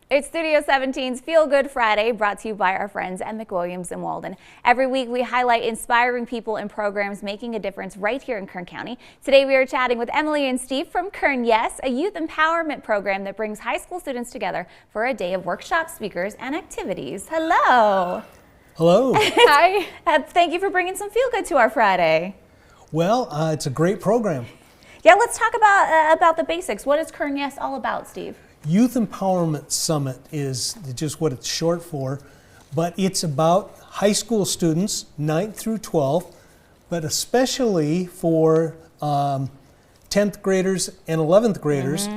It's Studio 17's Feel Good Friday, brought to you by our friends at McWilliams Walden. Every week we highlight inspiring people and programs making a difference right here in Kern County. Today we are chatting with Emily and Steve from KernYES, a youth empowerment program that brings high school students together for a day of workshops, speakers, and activities. Hello. Hello. Hi. Thank you for bringing some Feel Good to our Friday. Well, it's a great program. Yeah, let's talk about the basics. What is KernYES all about, Steve? Youth Empowerment Summit is just what it's short for, but it's about high school students, 9th through 12th, but especially for 10th graders and 11th graders,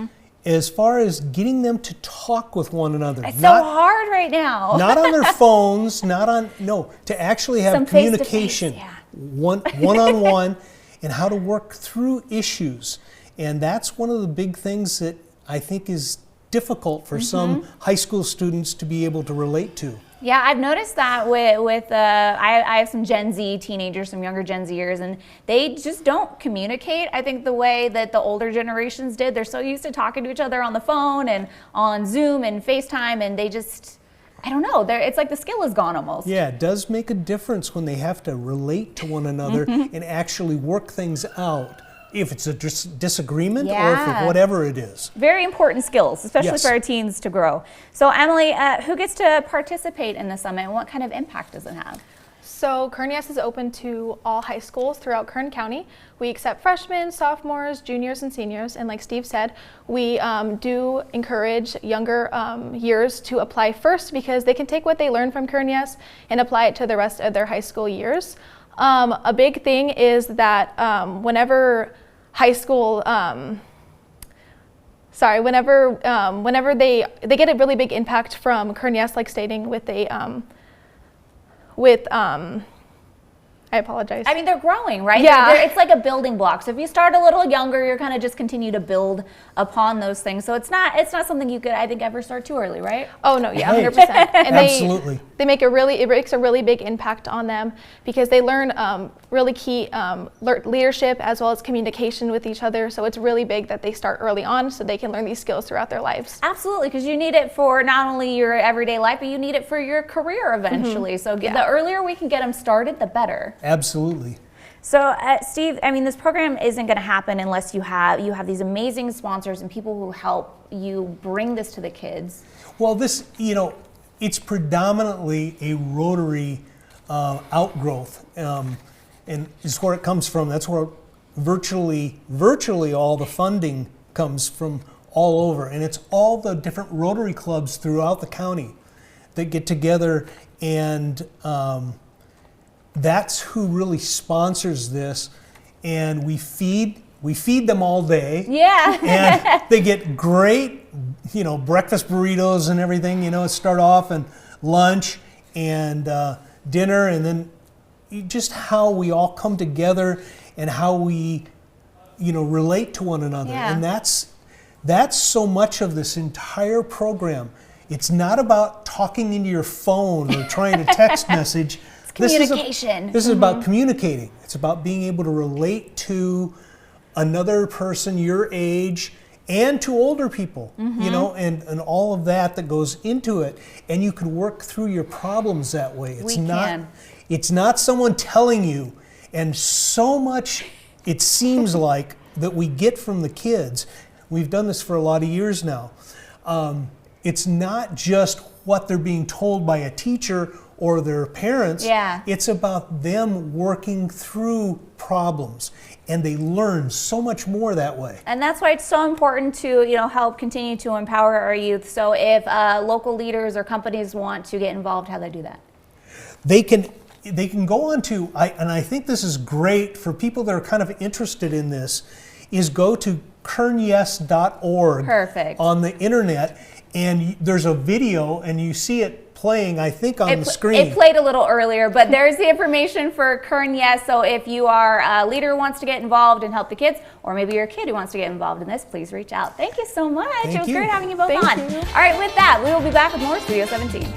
as far as getting them to talk with one another. It's so hard right now. Not on their phones, to actually have communication, one-on-one, and how to work through issues. And that's one of the big things that I think is difficult for some high school students to be able to relate to. Yeah, I've noticed that I have some Gen Z teenagers, some younger Gen Zers, and they just don't communicate, I think, the way that the older generations did. They're so used to talking to each other on the phone and on Zoom and FaceTime, and they just, I don't know, it's like the skill is gone almost. Yeah, it does make a difference when they have to relate to one another and actually work things out. If it's a disagreement or if whatever it is. Very important skills, especially for our teens to grow. So Emily, who gets to participate in the summit and what kind of impact does it have? So KernYES is open to all high schools throughout Kern County. We accept freshmen, sophomores, juniors, and seniors. And like Steve said, we do encourage younger years to apply first because they can take what they learn from KernYES and apply it to the rest of their high school years. A big thing is that whenever high school, whenever they get a really big impact from KernYES, like stating I apologize. I mean, they're growing, right? Yeah. It's like a building block. So if you start a little younger, you're kind of just continue to build upon those things. So it's not something you could, I think, ever start too early, right? Oh no, yeah, 100%. And absolutely. It makes a really big impact on them because they learn really key leadership as well as communication with each other. So it's really big that they start early on so they can learn these skills throughout their lives. Absolutely, because you need it for not only your everyday life, but you need it for your career eventually. So the earlier we can get them started, the better. Absolutely. So, Steve, I mean, this program isn't going to happen unless you have these amazing sponsors and people who help you bring this to the kids. Well, this, it's predominantly a Rotary outgrowth, and is where it comes from. That's where virtually all the funding comes from all over, and it's all the different Rotary clubs throughout the county that get together and. That's who really sponsors this, and we feed them all day. Yeah. And they get great, breakfast burritos and everything. Start off and lunch and dinner, and then just how we all come together and how we, relate to one another. Yeah. And that's so much of this entire program. It's not about talking into your phone or trying to text message. Communication. This is about communicating. It's about being able to relate to another person your age and to older people, and all of that goes into it. And you can work through your problems that way. It's not someone telling you. And so much it seems like that we get from the kids. We've done this for a lot of years now. It's not just what they're being told by a teacher or their parents. Yeah. It's about them working through problems, and they learn so much more that way. And that's why it's so important to help continue to empower our youth. So if local leaders or companies want to get involved, how do they do that? They can go on to, and I think this is great for people that are kind of interested in this, is go to KernYES.org. Perfect. On the internet, and there's a video, and you see it playing, I think, on the screen. It played a little earlier, but there's the information for KernYES. So if you are a leader who wants to get involved and help the kids, or maybe you're a kid who wants to get involved in this, please reach out. Thank you so much. It was great having you both on. All right, with that, we will be back with more Studio 17.